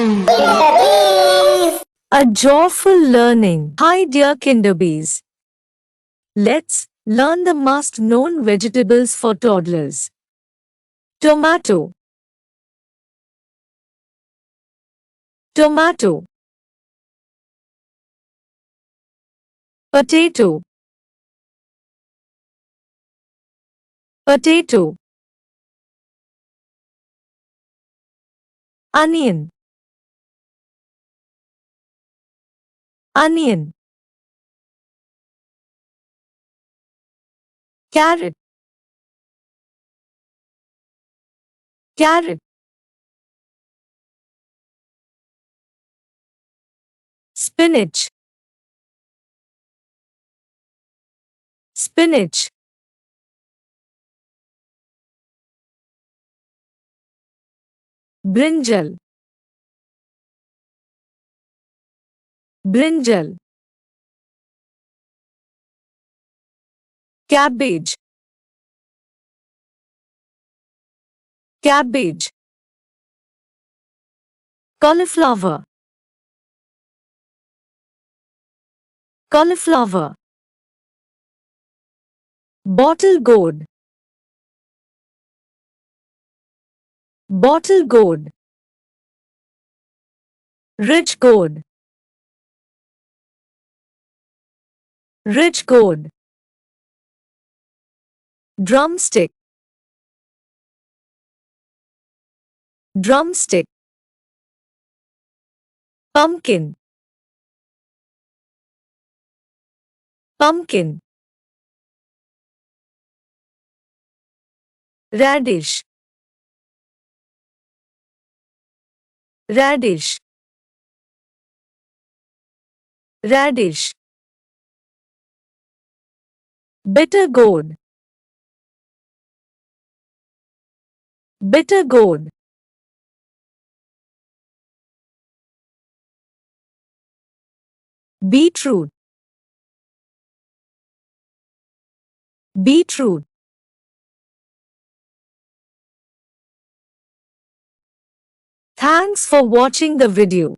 Kinderbees! A joyful learning. Hi dear Kinderbees. Let's learn the most known vegetables for toddlers. Tomato. Tomato. Potato. Potato. Onion. Onion. Carrot. Carrot. Spinach. Spinach. Brinjal. Brinjal. Cabbage. Cabbage. Cauliflower. Cauliflower. Bottle gourd. Bottle gourd. Rich gourd. Rich gourd. Drumstick. Drumstick. Pumpkin. Pumpkin. Radish. Radish. Radish. Bitter gourd. Bitter gourd. Beetroot. Beetroot. Thanks for watching the video.